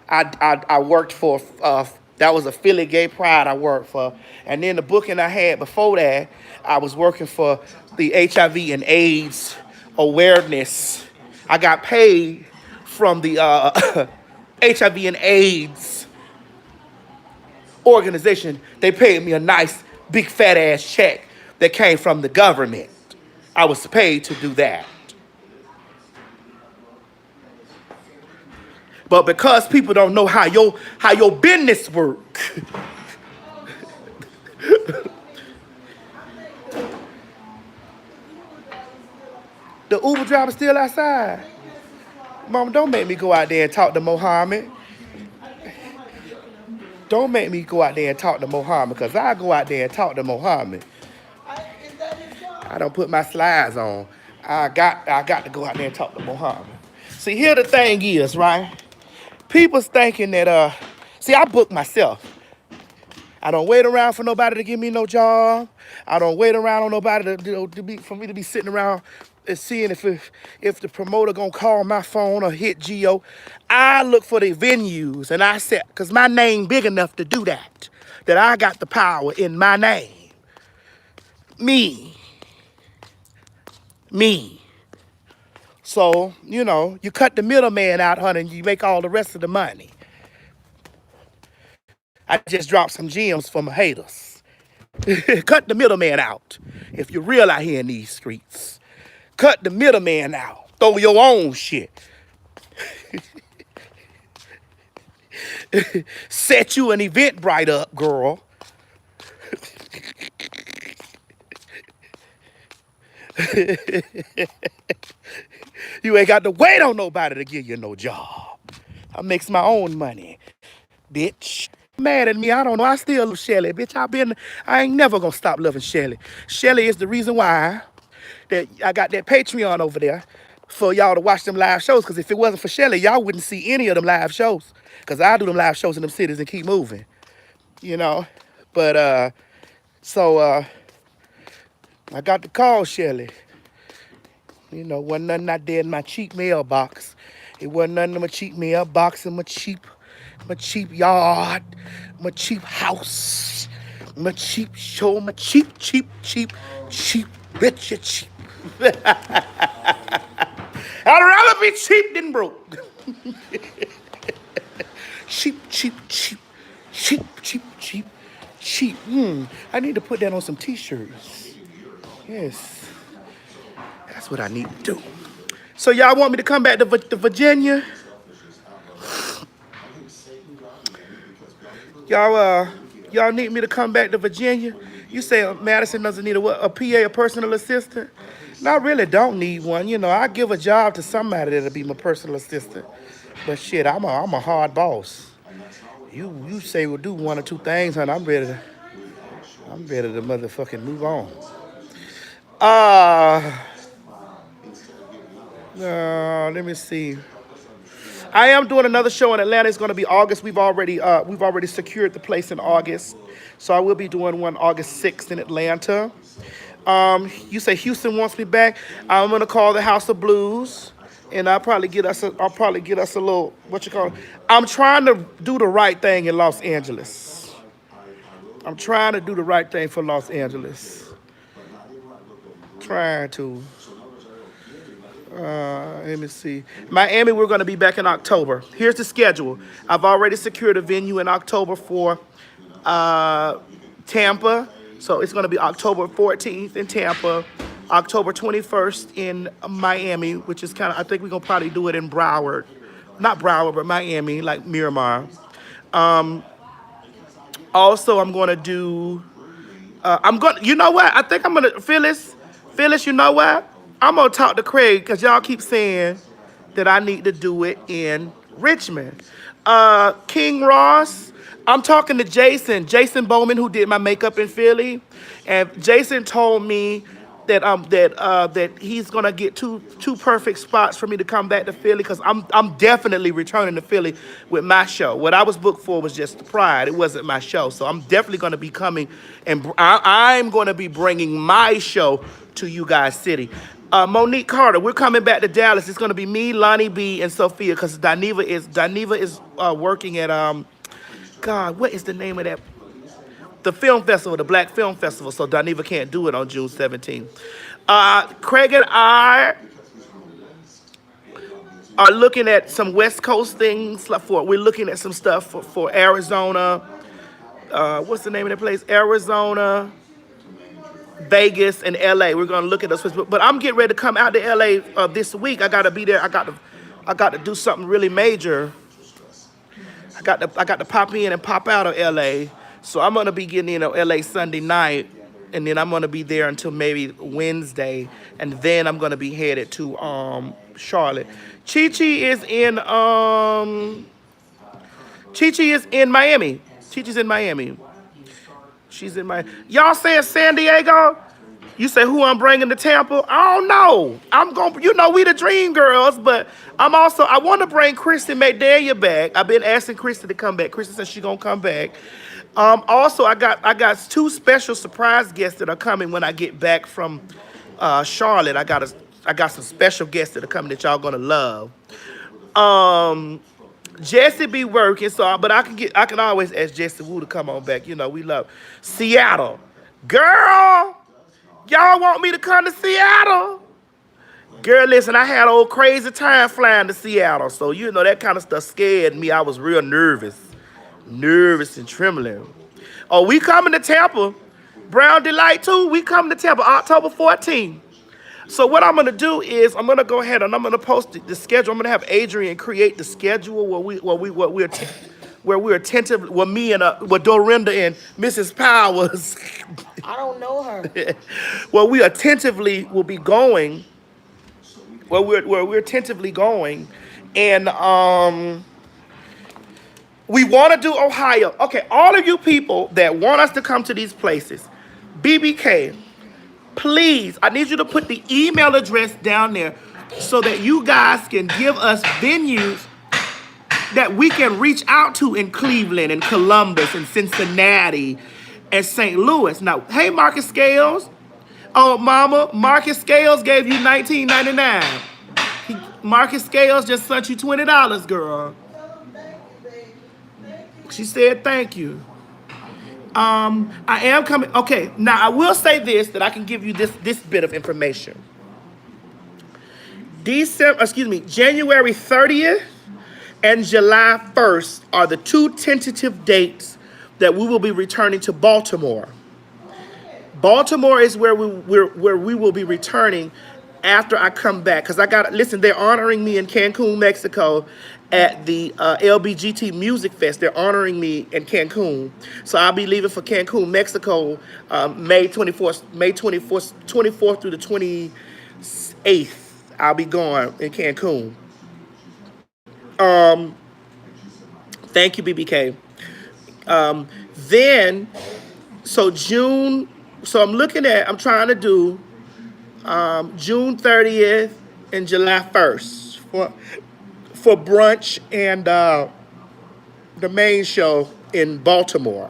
I worked for. That was a Philly Gay Pride I worked for. And then the booking I had before that, I was working for the HIV and AIDS awareness. I got paid from the HIV and AIDS organization. They paid me a nice, big, fat ass check that came from the government. I was paid to do that. But because people don't know how your business work, the Uber driver still outside. Mama, don't make me go out there and talk to Mohammed. Don't make me go out there and talk to Mohammed, because I go out there and talk to Mohammed. I don't put my slides on. I got to go out there and talk to Mohammed. See, here the thing is, right? People's thinking that, I book myself. I don't wait around for nobody to give me no job. I don't wait around on nobody for me to be sitting around and seeing if the promoter gonna call my phone or hit Geo. I look for the venues and I said, cause my name big enough to do that. That I got the power in my name. Me. So, you know, you cut the middleman out, honey, and you make all the rest of the money. I just dropped some gems for my haters. Cut the middleman out. If you're real out here in these streets, cut the middleman out. Throw your own shit. Set you an Eventbrite up, girl. You ain't got to wait on nobody to give you no job. I makes my own money, bitch. Mad at me, I don't know. I still love Shelly, bitch. I ain't never gonna stop loving Shelly. Shelly is the reason why that I got that Patreon over there for y'all to watch them live shows. Cause if it wasn't for Shelly, y'all wouldn't see any of them live shows. Cause I do them live shows in them cities and keep moving, you know. But I got to call Shelly. You know, wasn't nothing out there in my cheap mailbox. It wasn't nothing in my cheap mailbox and my cheap yard, my cheap house, my cheap show, my cheap, bitch, you cheap. I'd rather be cheap than broke. Cheap. I need to put that on some t-shirts. Yes. That's what I need to do. So y'all want me to come back to Virginia? Y'all need me to come back to Virginia? You say Madison doesn't need a PA, a personal assistant? No, I really don't need one. You know, I give a job to somebody that'll be my personal assistant. But shit, I'm a hard boss. You say we'll do one or two things, and I'm ready to motherfucking move on. Let me see. I am doing another show in Atlanta. It's going to be August. We've already secured the place in August, so I will be doing one August 6th in Atlanta. You say Houston wants me back. I'm going to call the House of Blues, and I'll probably get us a little I'm trying to do the right thing in Los Angeles. I'm trying to do the right thing for Los Angeles. Trying to. Let me see. Miami, we're going to be back in October. Here's the schedule. I've already secured a venue in October for Tampa. So it's going to be October 14th in Tampa, October 21st in Miami, which is kind of, I think we're going to probably do it in Broward. Not Broward, but Miami, like Miramar. Also, I'm going to do, you know what? I think I'm going to, Phyllis, you know what? I'm going to talk to Craig because y'all keep saying that I need to do it in Richmond. King Ross, I'm talking to Jason Bowman, who did my makeup in Philly. And Jason told me that he's going to get two perfect spots for me to come back to Philly because I'm definitely returning to Philly with my show. What I was booked for was just the Pride. It wasn't my show. So I'm definitely going to be coming and I'm going to be bringing my show to you guys' city. Monique Carter, we're coming back to Dallas. It's going to be me, Lonnie B, and Sophia because Daniva is working at, God, what is the name of that? The film festival, the Black Film Festival. So Daniva can't do it on June 17th. Craig and I are looking at some West Coast things. We're looking at some stuff for Arizona. What's the name of that place? Arizona, Vegas, and LA. We're gonna look at those, but I'm getting ready to come out to LA this week. I gotta be there. I got to do something really major. I got to pop in and pop out of LA. So I'm gonna be getting in LA Sunday night, and then I'm gonna be there until maybe Wednesday, and then I'm gonna be headed to Charlotte. Chi is in Miami. Chi-Chi's in Miami. She's in my. Y'all saying San Diego? You say who I'm bringing to Tampa? I don't know. I'm going. You know we the Dream Girls, but I want to bring Kristen McDaniel back. I've been asking Kristen to come back. Kristen said she's gonna come back. Also, I got two special surprise guests that are coming when I get back from Charlotte. I got some special guests that are coming that y'all gonna love. Um, Jesse be working, but I can always ask Jesse Wu to come on back. You know, we love Seattle. Girl, y'all want me to come to Seattle? Girl, listen, I had an old crazy time flying to Seattle. So, you know, that kind of stuff scared me. I was real nervous and trembling. Oh, we coming to Tampa. Brown Delight too. We coming to Tampa October 14th. So what I'm gonna do is I'm gonna go ahead and I'm gonna post the schedule. I'm gonna have Adrian create the schedule where we're attentive. Where me and with Dorinda and Mrs. Powers. I don't know her. Well, we attentively will be going. We're attentively going, and we want to do Ohio. Okay, all of you people that want us to come to these places, BBK. Please, I need you to put the email address down there so that you guys can give us venues that we can reach out to in Cleveland and Columbus and Cincinnati and St. Louis. Now, hey, Marcus Scales. Oh, mama, Marcus Scales gave you $19.99. Marcus Scales just sent you $20, girl. She said thank you. I am coming. Okay, now I will say this, that I can give you this bit of information. January 30th and July 1st are the two tentative dates that we will be returning to Baltimore. Baltimore is where we will be returning after I come back. Because listen, they're honoring me in Cancun, Mexico at the LBGT Music Fest. They're honoring me in Cancun. So I'll be leaving for Cancun, Mexico, May 24th through the 28th. I'll be going in Cancun. Thank you, BBK. I'm trying to do June 30th and July 1st for brunch and the main show in Baltimore.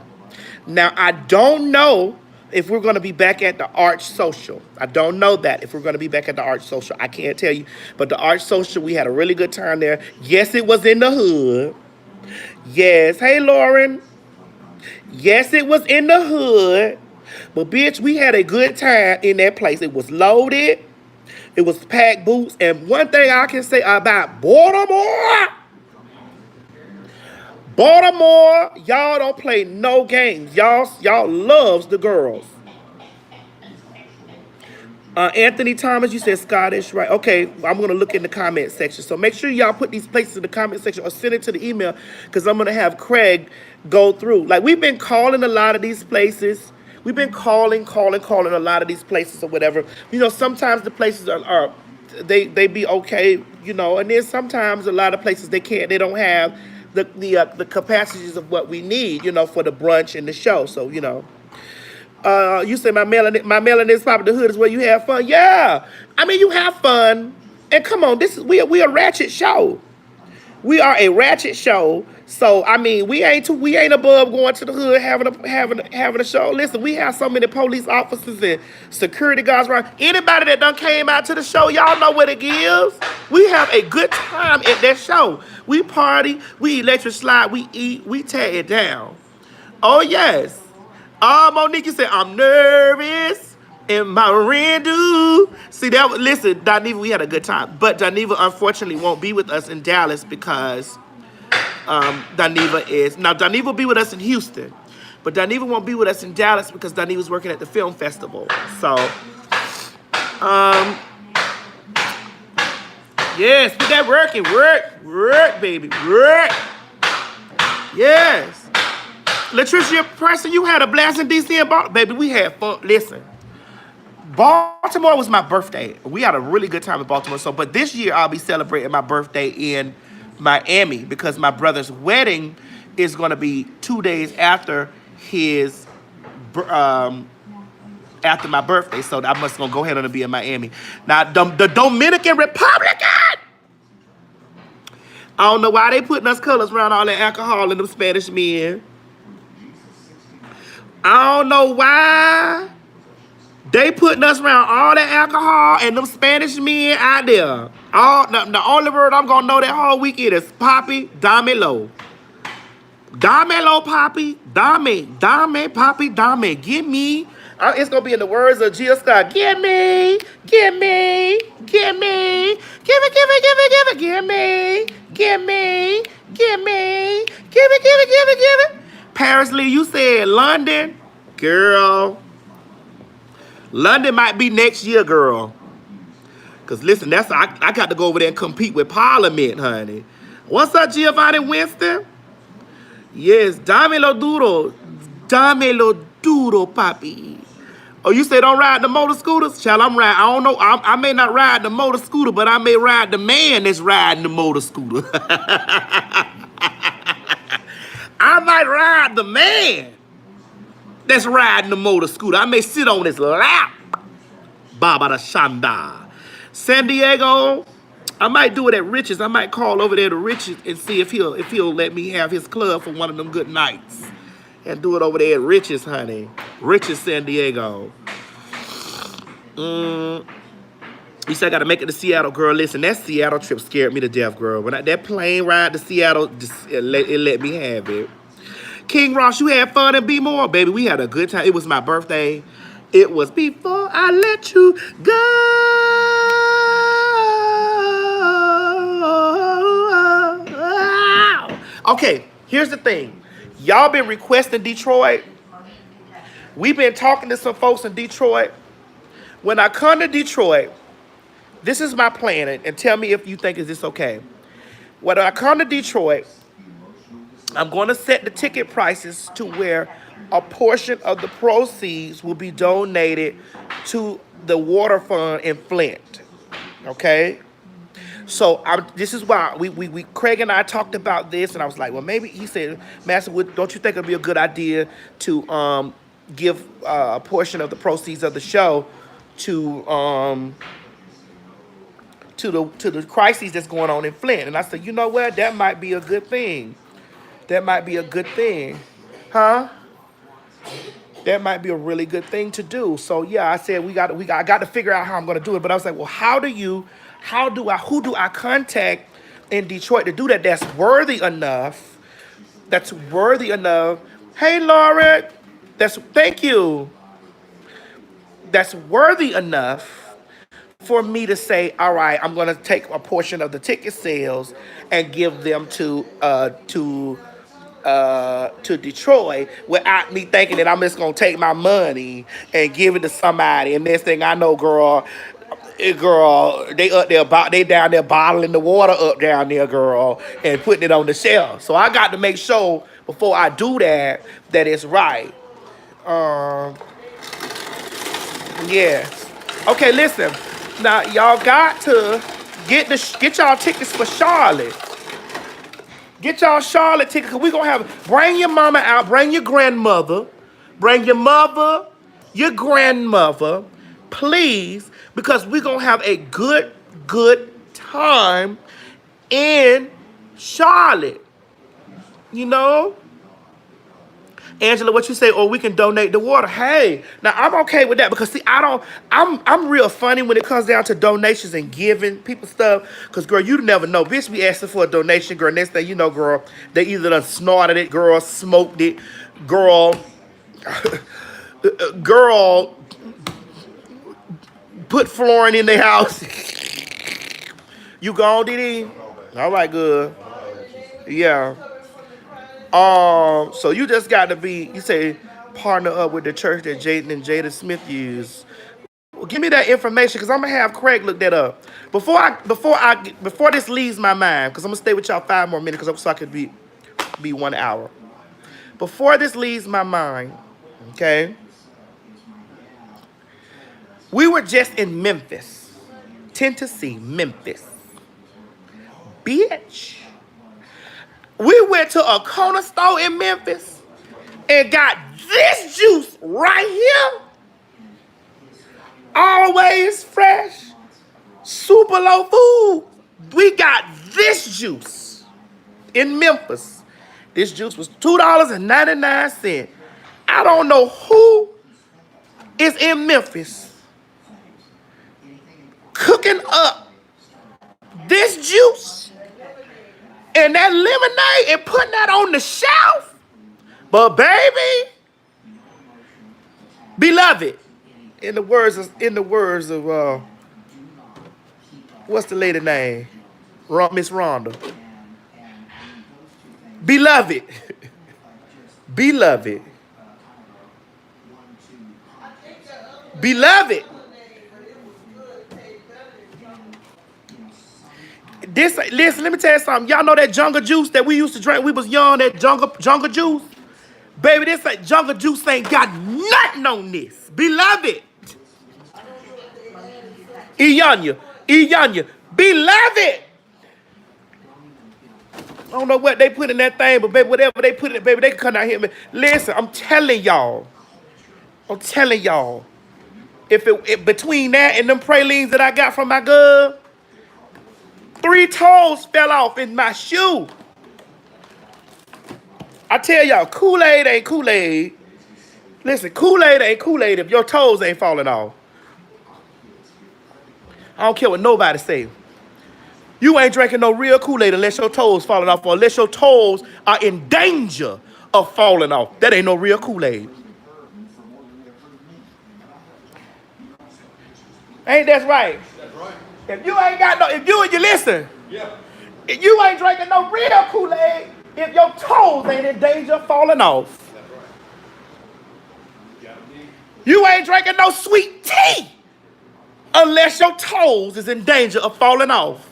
Now, I don't know if we're going to be back at the Arch Social. I don't know that if we're going to be back at the Arch Social. I can't tell you. But the Arch Social, we had a really good time there. Yes, it was in the hood. Yes. Hey, Lauren. Yes, it was in the hood. But, bitch, we had a good time in that place. It was loaded. It was packed boots. And one thing I can say about Baltimore, y'all don't play no games. Y'all loves the girls. Anthony Thomas, you said Scottish, right? Okay, I'm going to look in the comment section. So make sure y'all put these places in the comment section or send it to the email because I'm going to have Craig go through. Like, we've been calling a lot of these places. We've been calling a lot of these places or whatever. You know, sometimes the places are they be okay, you know, and then sometimes a lot of places they don't have the capacities of what we need, you know, for the brunch and the show. So, you know. You say my mailing is probably the hood is where you have fun. Yeah, I mean you have fun, and come on, we a ratchet show. We are a ratchet show. So I mean we ain't above going to the hood having a show. Listen, we have so many police officers and security guards around. Anybody that done came out to the show, y'all know what it gives. We have a good time at that show. We party, we electric slide, we eat, we tear it down. Oh yes. Monique, you said, I'm nervous in my rendu. See, listen, Daniva, we had a good time. But Daniva, unfortunately, won't be with us in Dallas because Daniva will be with us in Houston. But Daniva won't be with us in Dallas because Daniva's working at the film festival. So, yes, put that working. Work, baby, work. Yes. Latricia Preston, you had a blast in DC and Baltimore. Baby, we had fun. Listen, Baltimore was my birthday. We had a really good time in Baltimore. But this year I'll be celebrating my birthday in Miami because my brother's wedding is going to be 2 days after after my birthday. So I must gonna go ahead and be in Miami. Now the Dominican Republic. I don't know why they putting us colors around all that alcohol and them Spanish men. I don't know why they putting us around all that alcohol and them Spanish men out there. The only word I'm gonna know that whole weekend is Papi, Damelo. Damelo, Papi, Dame, Papi, Dame. Give me. It's gonna be in the words of Jill Scott. Give me, give me, give me, give it, give it, give it, give it, give me, give me, give me, give it, give it, give it, give it. Paris Lee, you said London, girl. London might be next year, girl. Cause listen, I got to go over there and compete with Parliament, honey. What's up, Giovanni Winston? Yes, dámelo duro, papi. Oh, you say don't ride the motor scooters? Child, I'm riding. I don't know. I may not ride the motor scooter, but I may ride the man that's riding the motor scooter. I might ride the man that's riding the motor scooter. I may sit on his lap. Baba da Shanda. San Diego, I might do it at Rich's. I might call over there to Rich's and see if he'll let me have his club for one of them good nights. And do it over there at Rich's, honey. Rich's, San Diego. You said I gotta make it to Seattle, girl. Listen, that Seattle trip scared me to death, girl. When that plane ride to Seattle, it let me have it. King Ross, you had fun and be more, baby. We had a good time. It was my birthday. It was before I let you go. Okay, here's the thing. Y'all been requesting Detroit. We've been talking to some folks in Detroit. When I come to Detroit, this is my plan, and tell me if you think is this okay. When I come to Detroit, I'm going to set the ticket prices to where a portion of the proceeds will be donated to the water fund in Flint. Okay? So this is why we Craig and I talked about this, and I was like, well, maybe he said, Master, don't you think it'd be a good idea to give a portion of the proceeds of the show to the crises that's going on in Flint? And I said, you know what? That might be a good thing. That might be a good thing, huh? That might be a really good thing to do. So yeah, I said I got to figure out how I'm gonna do it. But I was like, well, who do I contact in Detroit to do that? That's worthy enough. Hey, Lauren, thank you. That's worthy enough for me to say, all right, I'm gonna take a portion of the ticket sales and give them to Detroit without me thinking that I'm just gonna take my money and give it to somebody. And next thing I know, girl, they down there bottling the water up down there, girl, and putting it on the shelf. So I got to make sure before I do that it's right. Yes. Okay, listen. Now y'all got to get y'all tickets for Charlotte. Get y'all Charlotte tickets, because we're going to bring your mama out, bring your grandmother, bring your mother, your grandmother, please, because we're going to have a good time in Charlotte. You know? Angela, what you say? Or we can donate the water. Hey, now I'm okay with that, because see, I'm real funny when it comes down to donations and giving people stuff. Because girl, you never know. Bitch be asking for a donation, girl. Next thing you know, girl, they either done snorted it, girl, smoked it, girl, put flooring in their house. You gone, Didi? All right, good. Yeah. So you just got to you say partner up with the church that Jaden and Jada Smith use. Well, give me that information, because I'm gonna have Craig look that up before this leaves my mind, because I'm gonna stay with y'all 5 more minutes, so I could be 1 hour. Before this leaves my mind, okay? We were just in Memphis, Tennessee, Memphis, bitch. We went to a corner store in Memphis and got this juice right here. Always fresh, super low food. We got this juice in Memphis. This juice was $2.99. I don't know who is in Memphis cooking up this juice and that lemonade and putting that on the shelf. But baby, beloved, in the words of what's the lady name? Miss Rhonda. Beloved. Beloved. Beloved. Listen, let me tell you something. Y'all know that jungle juice that we used to drink when we was young, that jungle juice? Baby, this jungle juice ain't got nothing on this. Beloved. Iyanya. Beloved. I don't know what they put in that thing, but baby, whatever they put in it, baby, they can come out here. Listen, I'm telling y'all. If between that and them pralines that I got from my girl, 3 toes fell off in my shoe. I tell y'all, Kool-Aid ain't Kool-Aid. Listen, Kool-Aid ain't Kool-Aid if your toes ain't falling off. I don't care what nobody say. You ain't drinking no real Kool-Aid unless your toes falling off or unless your toes are in danger of falling off. That ain't no real Kool-Aid. Ain't that right? That's right. If you ain't got no, if you listen, Yeah. if you ain't drinking no real Kool-Aid, if your toes ain't in danger of falling off. That's right. Gotta be. You ain't drinking no sweet tea unless your toes is in danger of falling off.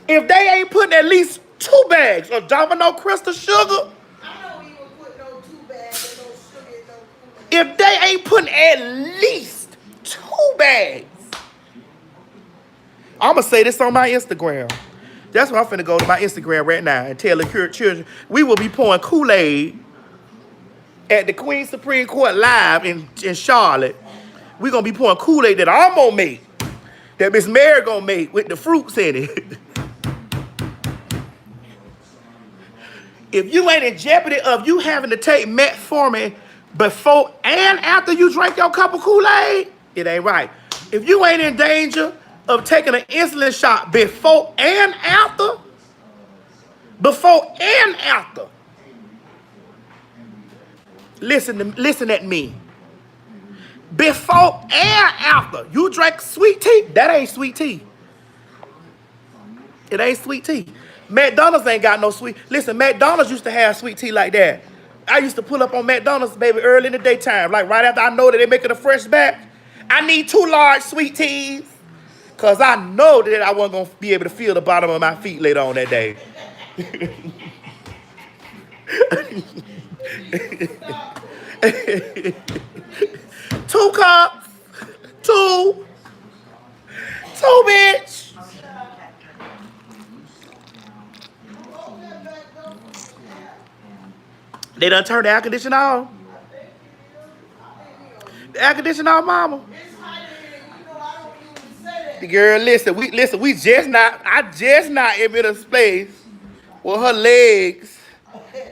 If they ain't putting at least 2 bags of Domino Crystal sugar, I don't even put no 2 bags and no sugar in no Kool-Aid. if they ain't putting at least 2 bags, I'm going to say this on my Instagram. That's why I'm finna go to my Instagram right now and tell the children we will be pouring Kool-Aid at the Queen Supreme Court live in Charlotte. We're going to be pouring Kool-Aid that I'm going to make, that Miss Mary going to make with the fruits in it. If you ain't in jeopardy of you having to take metformin before and after you drink your cup of Kool-Aid, it ain't right. If you ain't in danger of taking an insulin shot before and after, listen at me. Before and after you drink sweet tea, that ain't sweet tea. It ain't sweet tea. McDonald's ain't got no sweet. Listen, McDonald's used to have sweet tea like that. I used to pull up on McDonald's, baby, early in the daytime. Like right after I know that they making a fresh batch. I need 2 large sweet teas. Because I know that I wasn't going to be able to feel the bottom of my feet later on that day. 2 cups. 2, bitch. They done turned the air conditioner on. The air conditioner on, mama. The girl, we just not, I just not am in a space with her legs.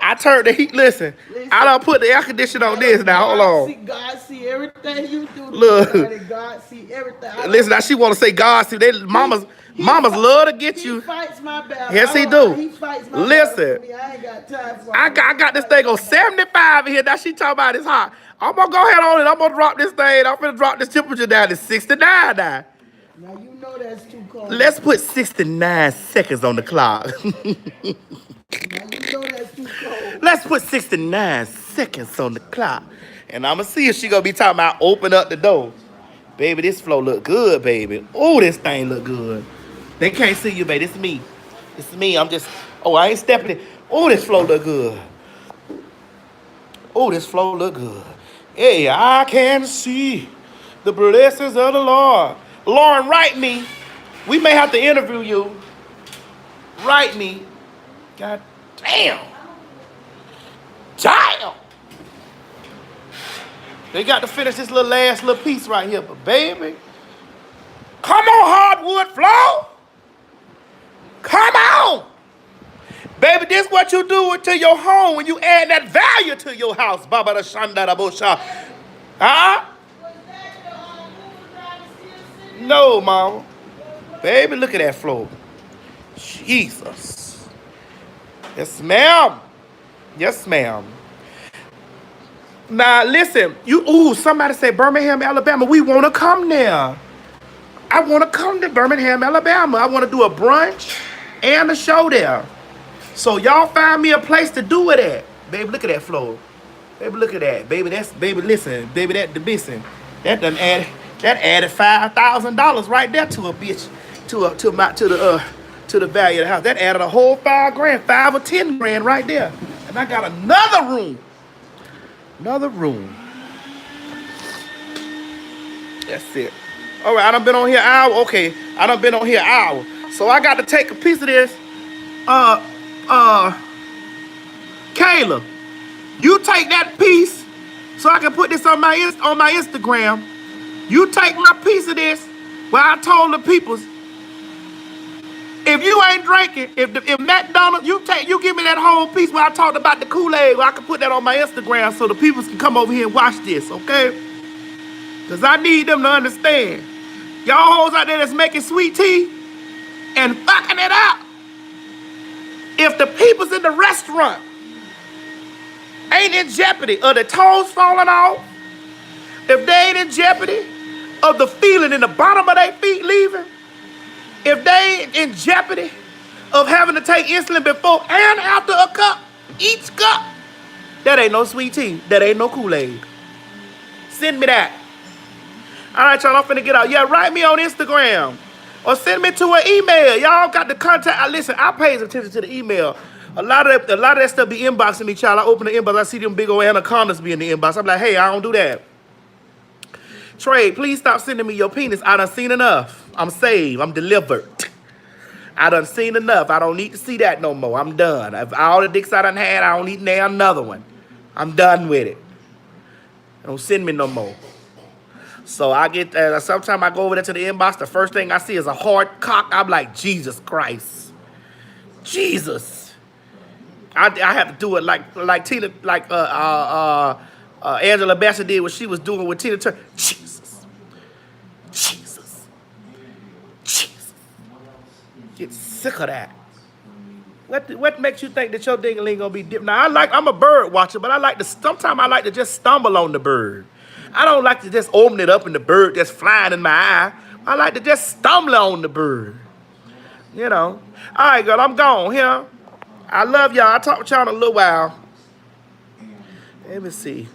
I turned the heat, listen, I done put the air conditioner on this now, hold on. God see everything you do. Look. God see everything. Listen, now she want to say God, see, mamas love to get you. He fights my battle. Yes, he do. He fights my Listen. battle for me. I ain't got time for I got this thing on 75 in here. Now she talking about it's hot. I'm gonna go ahead on it. I'm gonna drop this thing. I'm gonna drop this temperature down to 69 now. Now you know that's too cold. Let's put 69 seconds on the clock. Now you know that's too cold. Let's put 69 seconds on the clock. And I'm gonna see if she gonna be talking about open up the door. Baby, this flow look good, baby. Oh, this thing look good. They can't see you, baby. It's me. It's me. I ain't stepping it. Oh, this flow look good. Oh, this flow look good. Hey, I can see the blessings of the Lord. Lauren, write me. We may have to interview you. Write me. God damn. Damn. They got to finish this last little piece right here, but baby. Come on, hardwood flow. Come on. Baby, this what what you do to your home when you add that value to your house. Baba da shanda da bosha. Huh? No, mama. Baby, look at that floor. Jesus. Yes, ma'am. Yes, ma'am. Now, listen. Somebody say Birmingham, Alabama. We want to come there. I want to come to Birmingham, Alabama. I want to do a brunch and a show there. So y'all find me a place to do it at. Baby, look at that floor. Baby, look at that. Baby, listen. Baby, that added $5,000 right there to a bitch, to the value of the house. That added a whole $5,000, 5 or 10 grand right there. And I got another room. That's it. All right, I done been on here an hour. Okay, I done been on here an hour. So I got to take a piece of this. Kayla, you take that piece so I can put this on my Instagram. You take my piece of this where I told the peoples, if you ain't drinking, if McDonald's, you give me that whole piece where I talked about the Kool-Aid, where I can put that on my Instagram so the people can come over here and watch this, okay? Because I need them to understand. Y'all hoes out there that's making sweet tea and fucking it up. If the people's in the restaurant ain't in jeopardy of their toes falling off, if they ain't in jeopardy of the feeling in the bottom of their feet leaving, if they ain't in jeopardy of having to take insulin before and after a cup, each cup, that ain't no sweet tea. That ain't no Kool-Aid. Send me that. All right, y'all, I'm finna get out. Yeah, write me on Instagram or send me to an email. Y'all got the contact. Listen, I pay attention to the email. A lot of that stuff be inboxing me, child. I open the inbox, I see them big old anacondas be in the inbox. I'm like, hey, I don't do that. Trey, please stop sending me your penis. I done seen enough. I'm saved. I'm delivered. I done seen enough. I don't need to see that no more. I'm done. All the dicks I done had, I don't need another one. I'm done with it. Don't send me no more. So I get, sometimes I go over there to the inbox, the first thing I see is a hard cock. I'm like, Jesus Christ. Jesus. I have to do it like Tina, Angela Bassett did what she was doing with Tina Turner. Jesus. Jesus. Jesus. Get sick of that. What makes you think that your ding-a-ling gonna be different? Now I'm a bird watcher, but sometimes I like to just stumble on the bird. I don't like to just open it up and the bird just flying in my eye. I like to just stumble on the bird. You know. All right, girl, I'm gone here. I love y'all. I'll talk with y'all in a little while. Let me see.